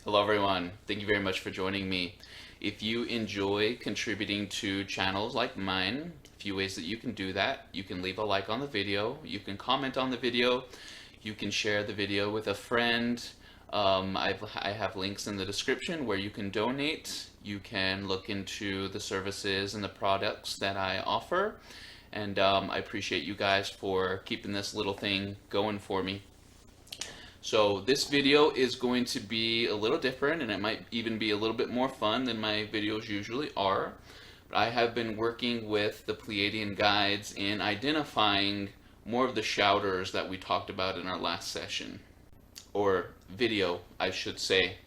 Hello everyone, thank you very much for joining me. If you enjoy contributing to channels like mine, a few ways that you can do that. You can leave a like on the video, you can comment on the video, you can share the video with a friend. I have links in the description where you can donate. You can look into the services and the products that I offer. And I appreciate you guys for keeping this little thing going for me. So this video is going to be a little different, and it might even be a little bit more fun than my videos usually are. But I have been working with the Pleiadian guides in identifying more of the shouters that we talked about in our last session, or video, I should say.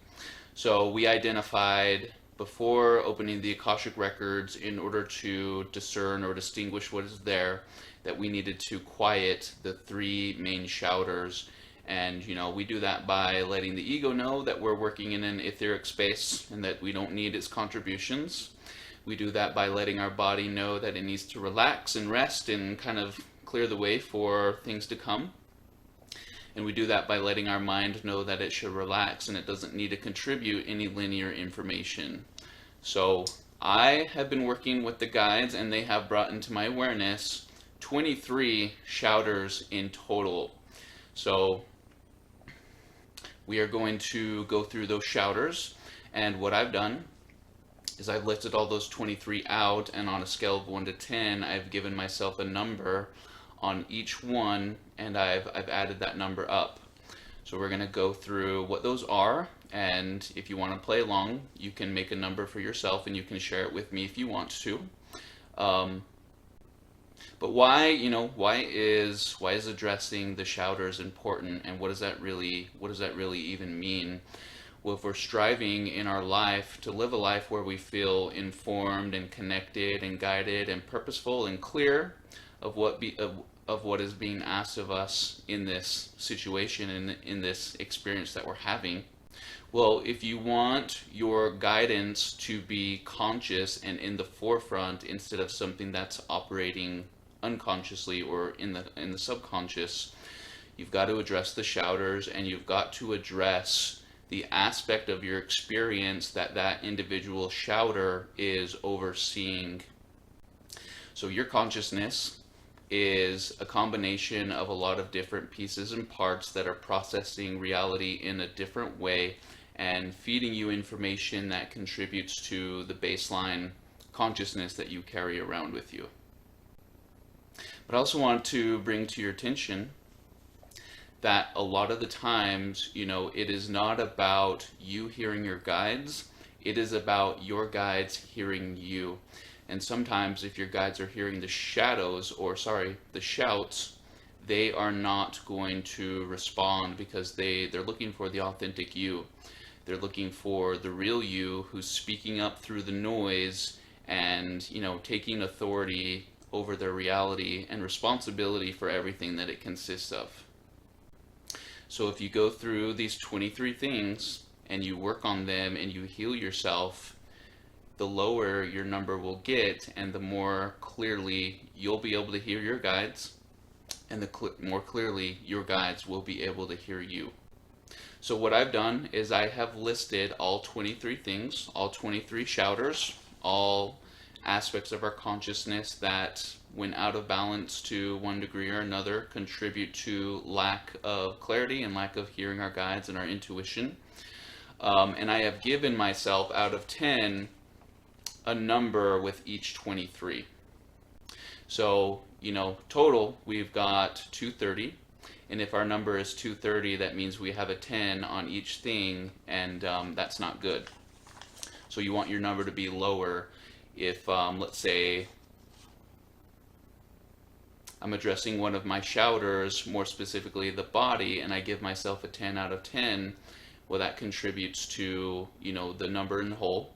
So we identified before opening the Akashic records, in order to discern or distinguish what is there, that we needed to quiet the three main shouters. And we do that by letting the ego know that we're working in an etheric space and that we don't need its contributions. We do that by letting our body know that it needs to relax and rest and kind of clear the way for things to come. And we do that by letting our mind know that it should relax and it doesn't need to contribute any linear information. So I have been working with the guides, and they have brought into my awareness 23 shouters in total. So we are going to go through those shouters, and what I've done is I've lifted all those 23 out, and on a scale of 1 to 10, I've given myself a number on each one, and I've added that number up. So we're going to go through what those are, and if you want to play along, you can make a number for yourself, and you can share it with me if you want to. But why is addressing the shouters important, and what does that really even mean? Well, if we're striving in our life to live a life where we feel informed and connected and guided and purposeful and clear of what is being asked of us in this situation and in this experience that we're having. Well, if you want your guidance to be conscious and in the forefront instead of something that's operating unconsciously or in the subconscious, you've got to address the shouters, and you've got to address the aspect of your experience that individual shouter is overseeing. So your consciousness is a combination of a lot of different pieces and parts that are processing reality in a different way and feeding you information that contributes to the baseline consciousness that you carry around with you. But I also want to bring to your attention that a lot of the times, it is not about you hearing your guides, it is about your guides hearing you. And sometimes if your guides are hearing the shouts, they are not going to respond because they're looking for the authentic you. They're looking for the real you who's speaking up through the noise and, taking authority over their reality and responsibility for everything that it consists of. So if you go through these 23 things and you work on them and you heal yourself, the lower your number will get, and the more clearly you'll be able to hear your guides, and the more clearly your guides will be able to hear you. So what I've done is I have listed all 23 things, all 23 shouters, all aspects of our consciousness that, when out of balance to one degree or another, contribute to lack of clarity and lack of hearing our guides and our intuition. And I have given myself, out of 10, a number with each 23. So, total, we've got 230. And if our number is 230, that means we have a 10 on each thing, and that's not good. So you want your number to be lower. If, let's say, I'm addressing one of my shouters, more specifically the body, and I give myself a 10 out of 10, well, that contributes to, the number in the whole.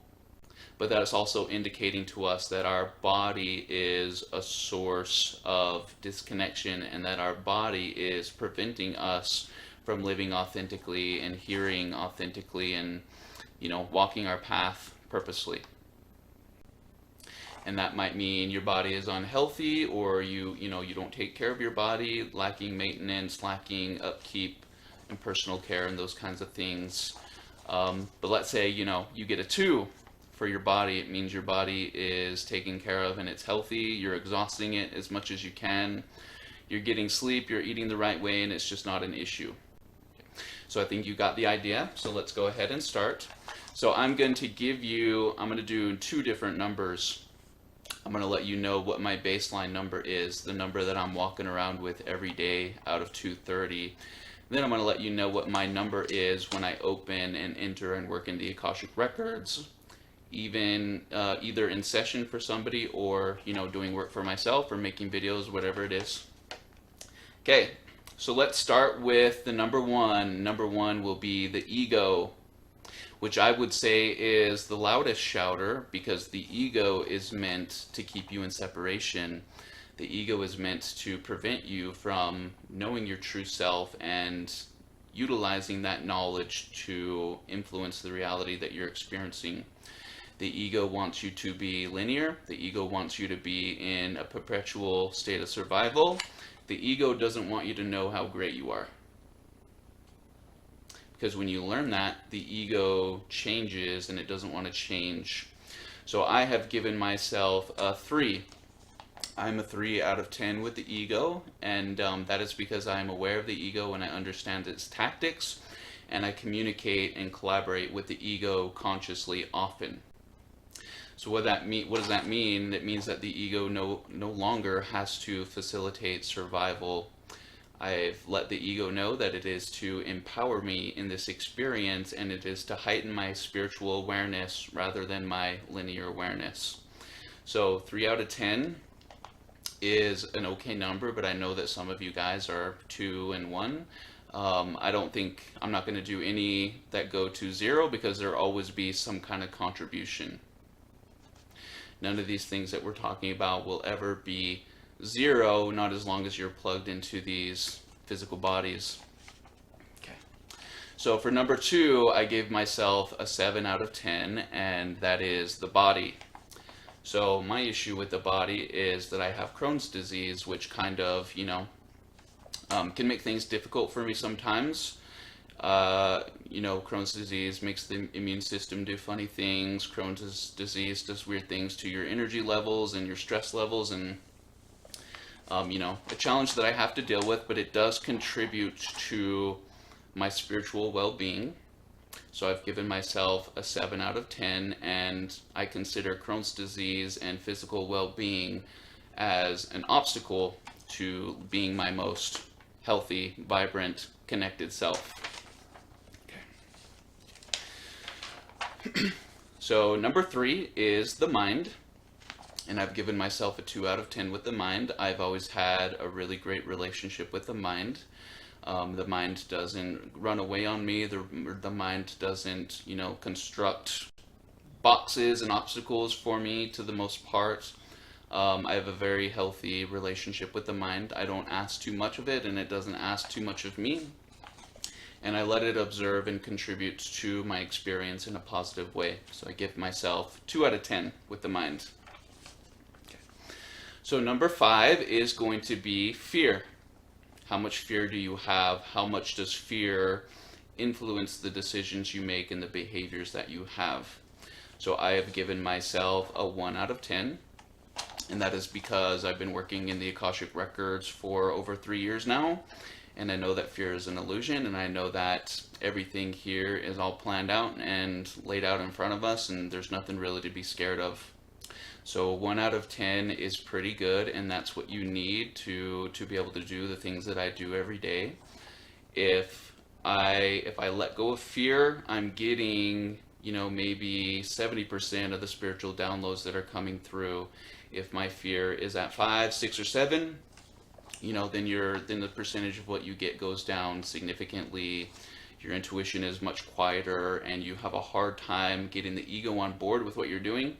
But that is also indicating to us that our body is a source of disconnection, and that our body is preventing us from living authentically and hearing authentically and, walking our path purposely. And that might mean your body is unhealthy, or you don't take care of your body, lacking maintenance, lacking upkeep and personal care and those kinds of things. But let's say, you get a 2 for your body. It means your body is taken care of and it's healthy. You're exhausting it as much as you can. You're getting sleep, you're eating the right way, and it's just not an issue. So I think you got the idea. So let's go ahead and start. So I'm going to do 2 different numbers. I'm going to let you know what my baseline number is, the number that I'm walking around with every day out of 230. Then I'm going to let you know what my number is when I open and enter and work in the Akashic Records, even either in session for somebody or, doing work for myself or making videos, whatever it is. Okay, so let's start with the number 1. Number 1 will be the ego, which I would say is the loudest shouter, because the ego is meant to keep you in separation. The ego is meant to prevent you from knowing your true self and utilizing that knowledge to influence the reality that you're experiencing. The ego wants you to be linear. The ego wants you to be in a perpetual state of survival. The ego doesn't want you to know how great you are. Because when you learn that, the ego changes and it doesn't want to change. So I have given myself a 3. I'm a 3 out of 10 with the ego, and that is because I am aware of the ego and I understand its tactics, and I communicate and collaborate with the ego consciously often. So what does that mean? It means that the ego no longer has to facilitate survival. I've let the ego know that it is to empower me in this experience, and it is to heighten my spiritual awareness rather than my linear awareness. So 3 out of 10 is an okay number, but I know that some of you guys are 2 and 1. I'm not going to do any that go to 0, because there'll always be some kind of contribution. None of these things that we're talking about will ever be 0, not as long as you're plugged into these physical bodies. Okay. So for number 2, I gave myself a 7 out of 10, and that is the body. So my issue with the body is that I have Crohn's disease, which kind of, can make things difficult for me sometimes. Crohn's disease makes the immune system do funny things. Crohn's disease does weird things to your energy levels and your stress levels, and a challenge that I have to deal with, but it does contribute to my spiritual well-being. So I've given myself a 7 out of 10, and I consider Crohn's disease and physical well-being as an obstacle to being my most healthy, vibrant, connected self. So number 3 is the mind, and I've given myself a 2 out of 10 with the mind. I've always had a really great relationship with the mind. The mind doesn't run away on me. The mind doesn't, construct boxes and obstacles for me to the most part. I have a very healthy relationship with the mind. I don't ask too much of it, and it doesn't ask too much of me. And I let it observe and contribute to my experience in a positive way. So I give myself 2 out of 10 with the mind. Okay. So number 5 is going to be fear. How much fear do you have? How much does fear influence the decisions you make and the behaviors that you have? So I have given myself a 1 out of 10. And that is because I've been working in the Akashic Records for over 3 years now. And I know that fear is an illusion, and I know that everything here is all planned out and laid out in front of us, and there's nothing really to be scared of. So 1 out of 10 is pretty good, and that's what you need to be able to do the things that I do every day. If I let go of fear, I'm getting, maybe 70% of the spiritual downloads that are coming through. If my fear is at 5, 6, or 7, then the percentage of what you get goes down significantly. Your intuition is much quieter, and you have a hard time getting the ego on board with what you're doing,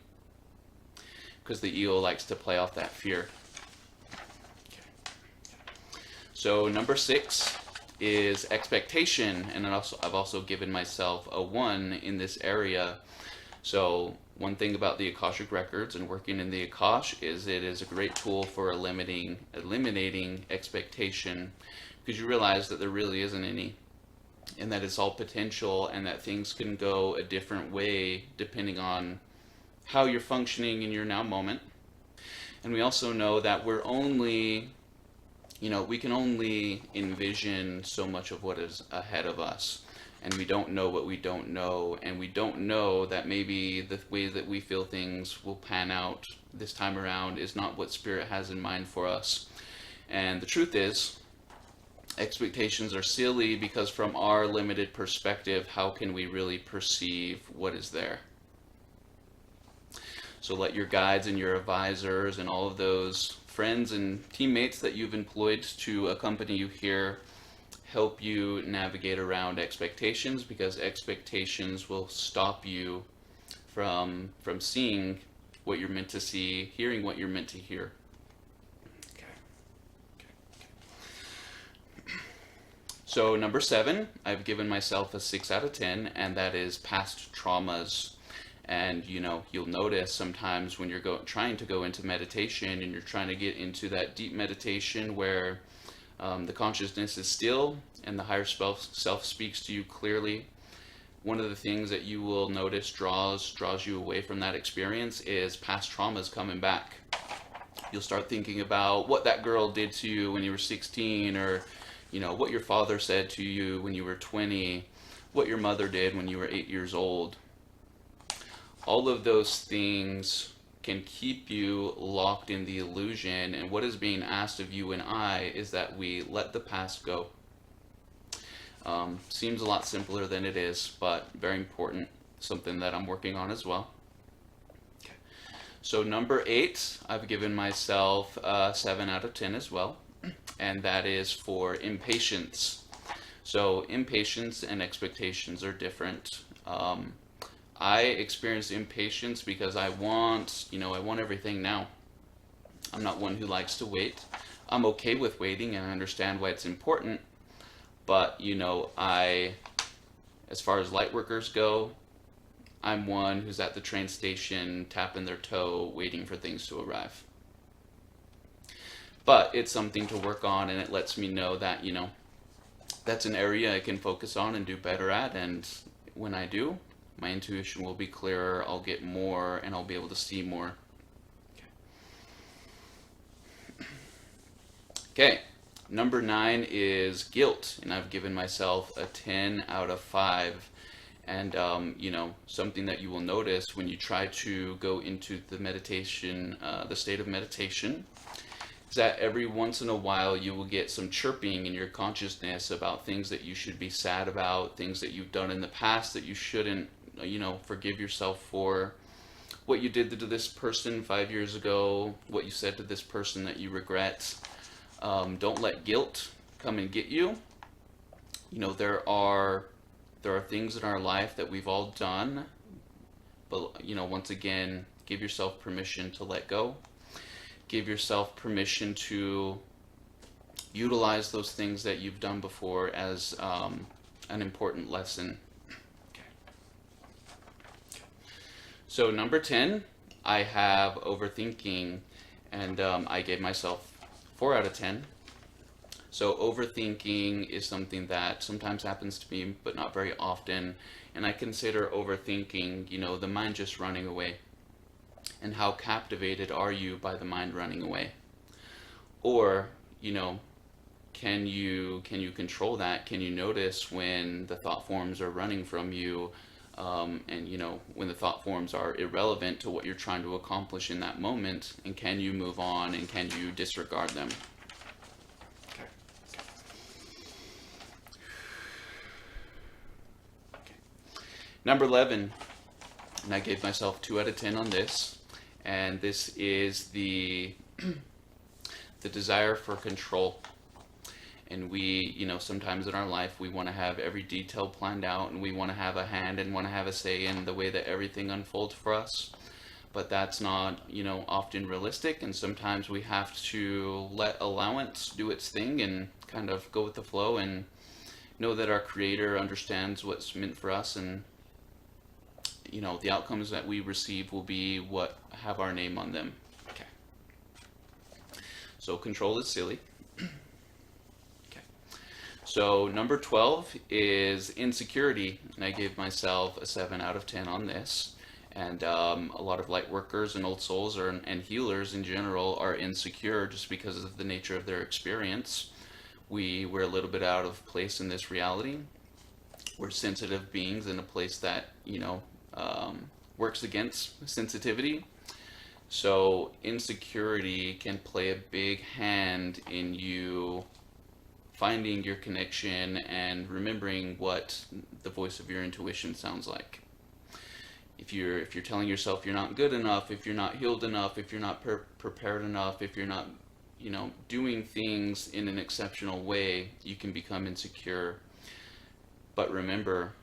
because the ego likes to play off that fear. Okay. So number 6 is expectation, and I've also given myself a 1 in this area. So one thing about the Akashic Records and working in the Akash is it is a great tool for eliminating expectation, because you realize that there really isn't any. and that it's all potential, and that things can go a different way depending on how you're functioning in your now moment. And we also know that we're only, we can only envision so much of what is ahead of us. And we don't know what we don't know. And we don't know that maybe the way that we feel things will pan out this time around is not what Spirit has in mind for us. And the truth is, expectations are silly because from our limited perspective, how can we really perceive what is there? So let your guides and your advisors and all of those friends and teammates that you've employed to accompany you here help you navigate around expectations, because expectations will stop you from seeing what you're meant to see, hearing what you're meant to hear. So number 7, I've given myself a 6 out of 10, and that is past traumas. And you'll notice sometimes when you're trying to go into meditation and you're trying to get into that deep meditation where the consciousness is still and the higher self speaks to you clearly, one of the things that you will notice draws you away from that experience is past traumas coming back. You'll start thinking about what that girl did to you when you were 16, or what your father said to you when you were 20, what your mother did when you were 8 years old. All of those things can keep you locked in the illusion, and what is being asked of you and I is that we let the past go. Seems a lot simpler than it is, but very important, something that I'm working on as well. Okay. So number 8, I've given myself a 7 out of 10 as well, and that is for impatience. So impatience and expectations are different. I experience impatience because I want everything now. I'm not one who likes to wait. I'm okay with waiting, and I understand why it's important. But, as far as light workers go, I'm one who's at the train station, tapping their toe, waiting for things to arrive. But it's something to work on, and it lets me know that, that's an area I can focus on and do better at. And when I do, my intuition will be clearer, I'll get more, and I'll be able to see more. Okay, number 9 is guilt, and I've given myself a 10 out of 5. And, something that you will notice when you try to go into the meditation, the state of meditation, is that every once in a while you will get some chirping in your consciousness about things that you should be sad about, things that you've done in the past that you shouldn't, forgive yourself for, what you did to this person 5 years ago, what you said to this person that you regret. Don't let guilt come and get you. There are things in our life that we've all done, but once again, give yourself permission to let go. Give yourself permission to utilize those things that you've done before as an important lesson. So number 10, I have overthinking, and I gave myself 4 out of 10. So overthinking is something that sometimes happens to me, but not very often. And I consider overthinking, the mind just running away. And how captivated are you by the mind running away? Or, can you control that? Can you notice when the thought forms are running from you? And when the thought forms are irrelevant to what you're trying to accomplish in that moment, and can you move on, and can you disregard them? Okay. Number 11, and I gave myself 2 out of 10 on this, and this is the desire for control. And we, sometimes in our life, we want to have every detail planned out, and we want to have a hand and want to have a say in the way that everything unfolds for us. But that's not, often realistic, and sometimes we have to let allowance do its thing and kind of go with the flow and know that our Creator understands what's meant for us, and, the outcomes that we receive will be what have our name on them. Okay. So control is silly. So number 12 is insecurity, and I gave myself a 7 out of 10 on this. And a lot of light workers and old souls and healers in general are insecure just because of the nature of their experience. We're a little bit out of place in this reality. We're sensitive beings in a place that, works against sensitivity. So insecurity can play a big hand in you finding your connection and remembering what the voice of your intuition sounds like. If you're telling yourself you're not good enough, if you're not healed enough, if you're not prepared enough, if you're not, doing things in an exceptional way, you can become insecure. But remember,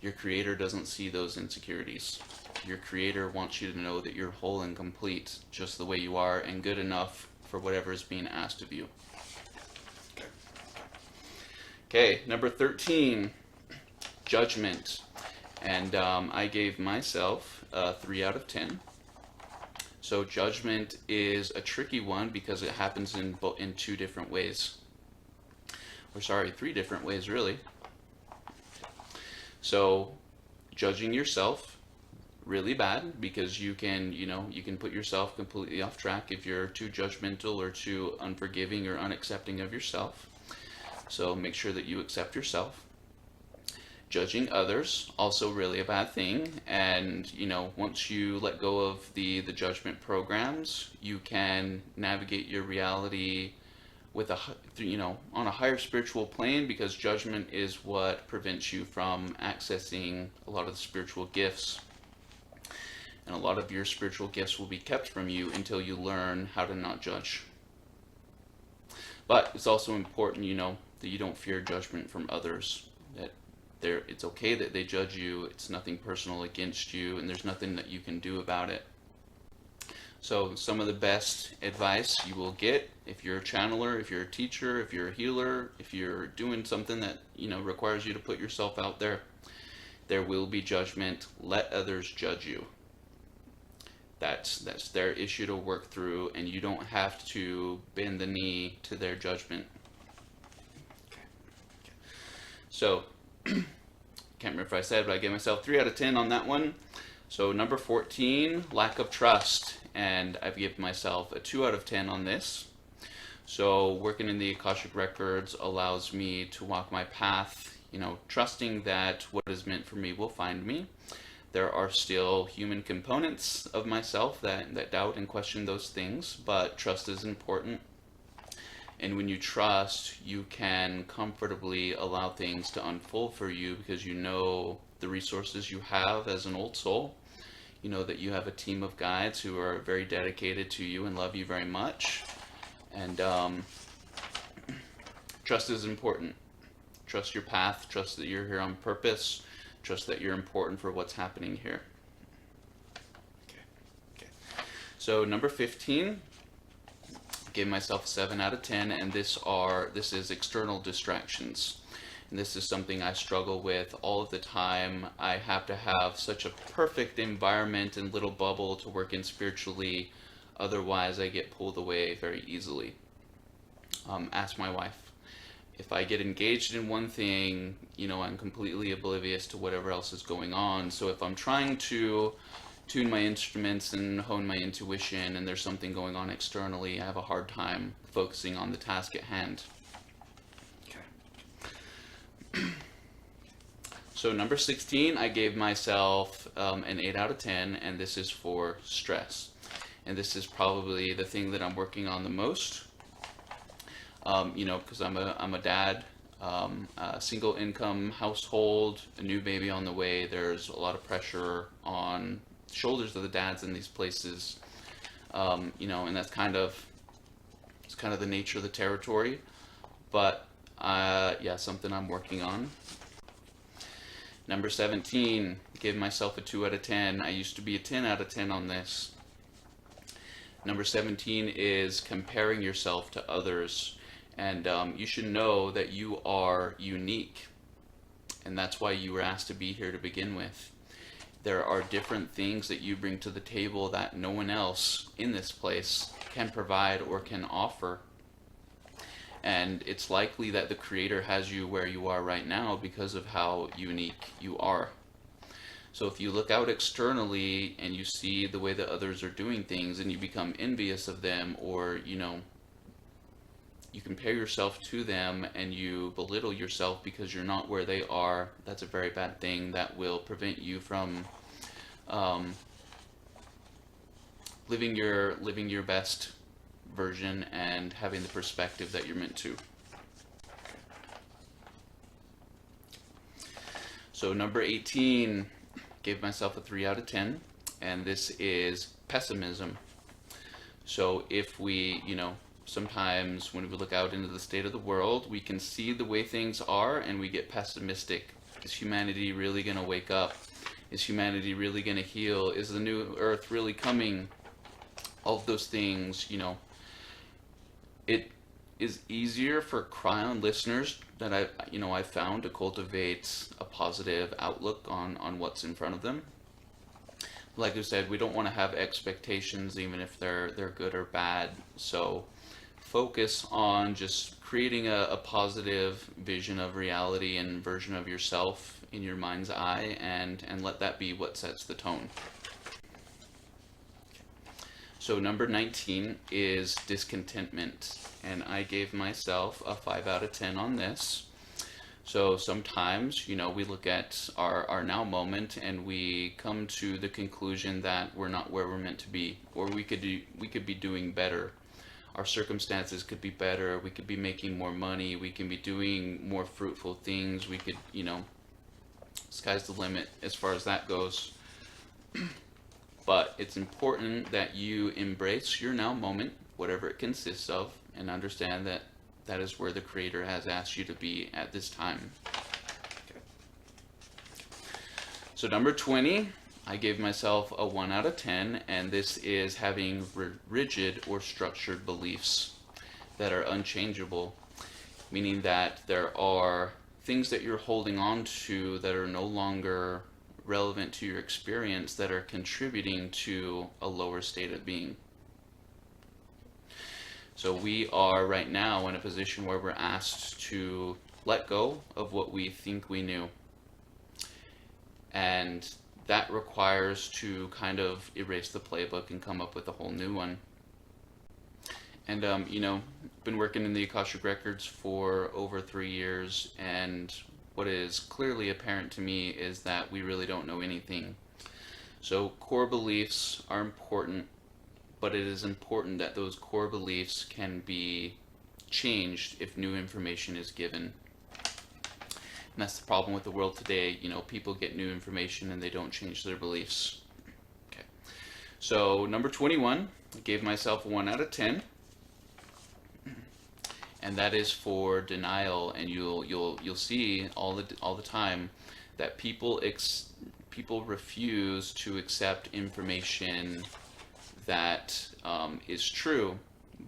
your creator doesn't see those insecurities. Your creator wants you to know that you're whole and complete, just the way you are, and good enough for whatever is being asked of you. Okay, number 13, judgment. And I gave myself a 3 out of 10. So judgment is a tricky one because it happens in two different ways. Or sorry, 3 different ways really. So judging yourself really bad because you can put yourself completely off track if you're too judgmental or too unforgiving or unaccepting of yourself. So make sure that you accept yourself. Judging others, also really a bad thing. And, once you let go of the judgment programs, you can navigate your reality with on a higher spiritual plane, because judgment is what prevents you from accessing a lot of the spiritual gifts. And a lot of your spiritual gifts will be kept from you until you learn how to not judge. But it's also important, that you don't fear judgment from others, that it's okay that they judge you, it's nothing personal against you, and there's nothing that you can do about it. So some of the best advice you will get if you're a channeler, if you're a teacher, if you're a healer, if you're doing something that requires you to put yourself out there, there will be judgment. Let others judge you. That's their issue to work through, and you don't have to bend the knee to their judgment. So, can't remember if I said, but I gave myself 3 out of 10 on that one. So number 14, lack of trust, and I've given myself a 2 out of 10 on this. So working in the Akashic records allows me to walk my path, trusting that what is meant for me will find me. There are still human components of myself that doubt and question those things, but trust is important. And when you trust, you can comfortably allow things to unfold for you because you know the resources you have as an old soul. You know that you have a team of guides who are very dedicated to you and love you very much. And trust is important. Trust your path. Trust that you're here on purpose. Trust that you're important for what's happening here. Okay. So number 15. Gave myself a 7 out of 10, and this is external distractions. And this is something I struggle with all of the time. I have to have such a perfect environment and little bubble to work in spiritually, otherwise I get pulled away very easily. Ask my wife. If I get engaged in one thing, I'm completely oblivious to whatever else is going on. So if I'm trying to tune my instruments and hone my intuition and there's something going on externally, I have a hard time focusing on the task at hand. Okay. So number 16, I gave myself an 8 out of 10, and this is for stress. And this is probably the thing that I'm working on the most, because I'm a dad, a single income household, a new baby on the way. There's a lot of pressure on shoulders of the dads in these places, and that's kind of the nature of the territory, but something I'm working on. Number 17, give myself a 2 out of 10. I used to be a 10 out of 10 on this. Number 17 is comparing yourself to others, and you should know that you are unique, and that's why you were asked to be here to begin with. There are different things that you bring to the table that no one else in this place can provide or can offer. And it's likely that the Creator has you where you are right now because of how unique you are. So if you look out externally and you see the way that others are doing things and you become envious of them, or you compare yourself to them and you belittle yourself because you're not where they are, that's a very bad thing that will prevent you from living your best version and having the perspective that you're meant to. So number 18, gave myself a 3 out of 10, and this is pessimism. So if we, sometimes when we look out into the state of the world, we can see the way things are and we get pessimistic. Is humanity really going to wake up? Is humanity really going to heal? Is the new earth really coming? All of those things, it is easier for Cryon listeners that I found to cultivate a positive outlook on what's in front of them. Like I said, we don't want to have expectations even if they're good or bad. So focus on just creating a positive vision of reality and version of yourself in your mind's eye, and let that be what sets the tone. So number 19 is discontentment, and I gave myself a 5 out of 10 on this. So sometimes, we look at our now moment and we come to the conclusion that we're not where we're meant to be, or we could be doing better. Our circumstances could be better, we could be making more money, we can be doing more fruitful things, we could, sky's the limit as far as that goes. But it's important that you embrace your now moment, whatever it consists of, and understand that that is where the Creator has asked you to be at this time. Okay. So number 20, I gave myself a 1 out of 10, and this is having rigid or structured beliefs that are unchangeable, meaning that there are things that you're holding on to that are no longer relevant to your experience, that are contributing to a lower state of being. So we are right now in a position where we're asked to let go of what we think we knew. And that requires to kind of erase the playbook and come up with a whole new one. And, been working in the Akashic Records for over 3 years, and what is clearly apparent to me is that we really don't know anything. So core beliefs are important, but it is important that those core beliefs can be changed if new information is given. And that's the problem with the world today. People get new information and they don't change their beliefs. Okay. So number 21, I gave myself a 1 out of 10. And that is for denial, and you'll see all the time that people refuse to accept information that is true,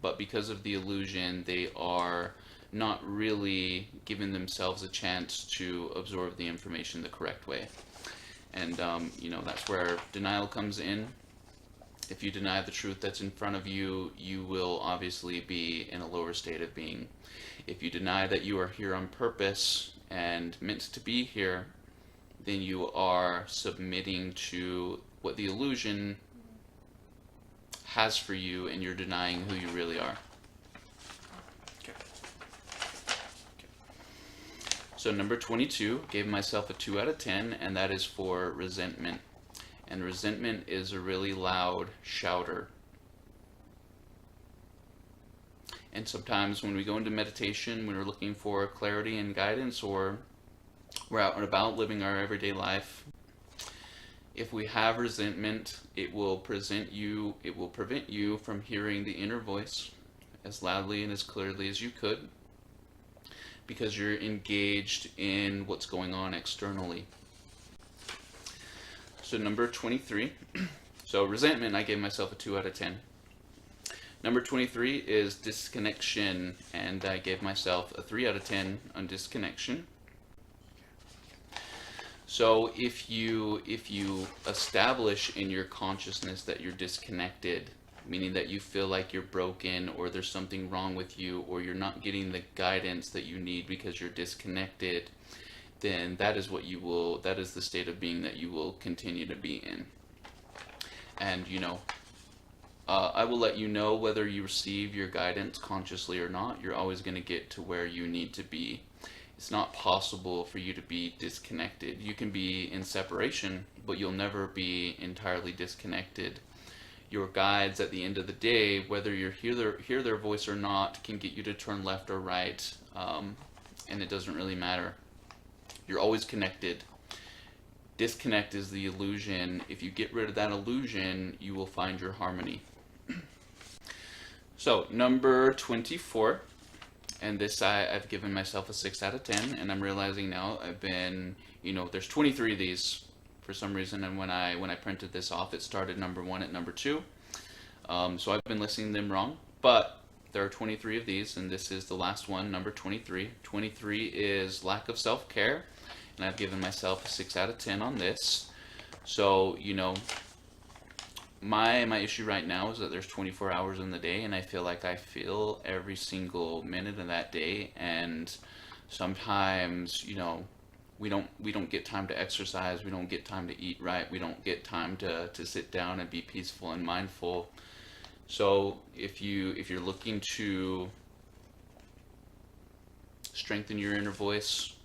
but because of the illusion, they are not really giving themselves a chance to absorb the information the correct way. And that's where denial comes in. If you deny the truth that's in front of you, you will obviously be in a lower state of being. If you deny that you are here on purpose and meant to be here, then you are submitting to what the illusion has for you, and you're denying who you really are. Okay. So number 22, gave myself a 2 out of 10, and that is for resentment. And resentment is a really loud shouter. And sometimes when we go into meditation, when we're looking for clarity and guidance, or we're out and about living our everyday life, if we have resentment, it will prevent you from hearing the inner voice as loudly and as clearly as you could, because you're engaged in what's going on externally. So number 23, so resentment, I gave myself a 2 out of 10. Number 23 is disconnection, and I gave myself a 3 out of 10 on disconnection. So if you establish in your consciousness that you're disconnected, meaning that you feel like you're broken or there's something wrong with you or you're not getting the guidance that you need because you're disconnected, then that is that is the state of being that you will continue to be in. And I will let you know whether you receive your guidance consciously or not. You're always going to get to where you need to be. It's not possible for you to be disconnected. You can be in separation, but you'll never be entirely disconnected. Your guides at the end of the day, whether you hear their voice or not, can get you to turn left or right, and it doesn't really matter. You're always connected. Disconnect is the illusion. If you get rid of that illusion, you will find your harmony. So, number 24, and this I've given myself a 6 out of 10, and I'm realizing now I've been, there's 23 of these for some reason, and when I printed this off, it started number 1 at number 2. So I've been listing them wrong, but there are 23 of these, and this is the last one, number 23. 23 is lack of self-care, and I've given myself a 6 out of 10 on this. So, my issue right now is that there's 24 hours in the day, and I feel like I feel every single minute of that day, and sometimes, we don't get time to exercise, we don't get time to eat right, we don't get time to sit down and be peaceful and mindful. So if you're looking to strengthen your inner voice,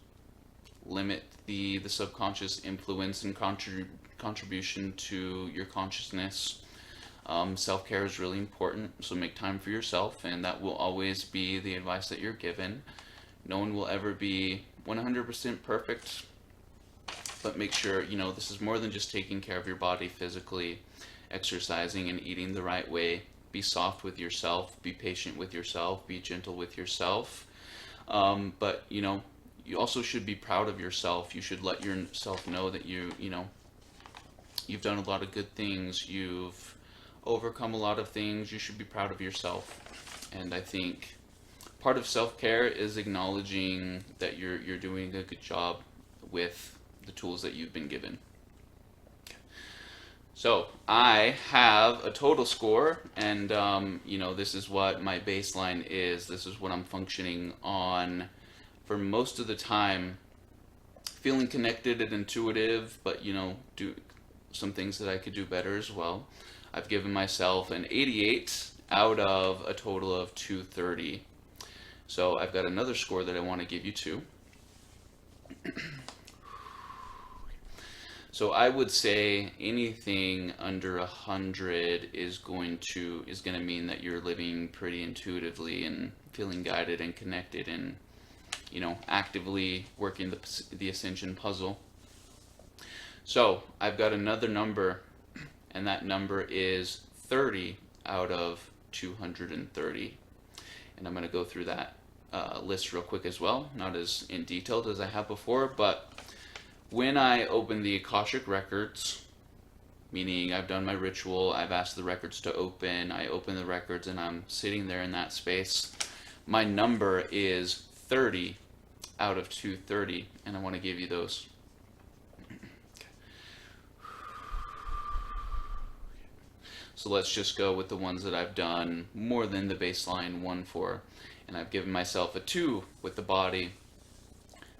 limit the subconscious influence and contribution to your consciousness, self-care is really important. So make time for yourself, and that will always be the advice that you're given. No one will ever be 100% perfect, but make sure this is more than just taking care of your body physically, exercising and eating the right way. Be soft with yourself, be patient with yourself, be gentle with yourself, but you also should be proud of yourself. You should let yourself know that you've done a lot of good things, you've overcome a lot of things. You should be proud of yourself. And I think part of self-care is acknowledging that you're doing a good job with the tools that you've been given. So I have a total score, and this is what my baseline is. This is what I'm functioning on for most of the time. Feeling connected and intuitive, but do some things that I could do better as well. I've given myself an 88 out of a total of 230. So I've got another score that I want to give you too. So I would say anything under 100 is going to mean that you're living pretty intuitively and feeling guided and connected, and actively working the ascension puzzle. So I've got another number, and that number is 30 out of 230. And I'm going to go through that list real quick as well, not as in detailed as I have before, but when I open the Akashic records, meaning I've done my ritual, I've asked the records to open, I open the records and I'm sitting there in that space, my number is 30 out of 230, and I want to give you those. So let's just go with the ones that I've done more than the baseline 1 for, and I've given myself a 2 with the body.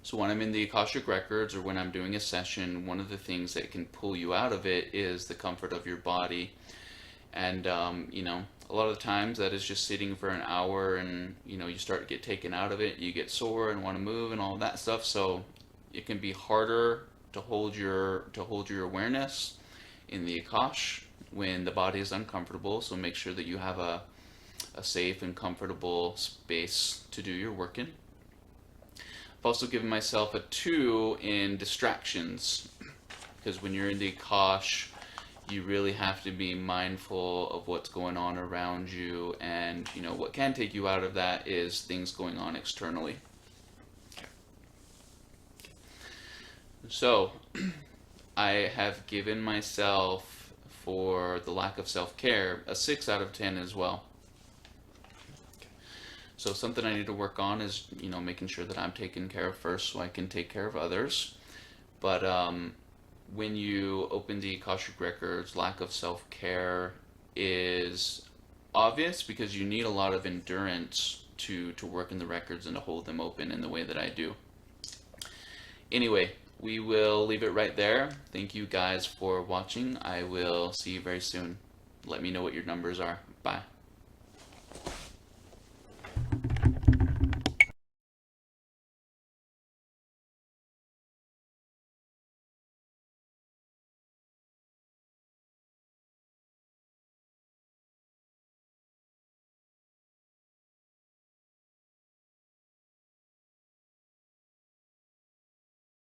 So when I'm in the Akashic records or when I'm doing a session, one of the things that can pull you out of it is the comfort of your body. And a lot of the times that is just sitting for an hour, and you start to get taken out of it, you get sore and want to move and all of that stuff. So it can be harder to hold your awareness in the Akash when the body is uncomfortable. So make sure that you have a safe and comfortable space to do your work in. I've also given myself a 2 in distractions, because when you're in the Akash, you really have to be mindful of what's going on around you, and what can take you out of that is things going on externally. So I have given myself, for the lack of self-care, a 6 out of 10 as well. So something I need to work on is, making sure that I'm taken care of first so I can take care of others. But when you open the Akashic records, lack of self-care is obvious because you need a lot of endurance to work in the records and to hold them open in the way that I do. Anyway, we will leave it right there. Thank you guys for watching. I will see you very soon. Let me know what your numbers are. Bye.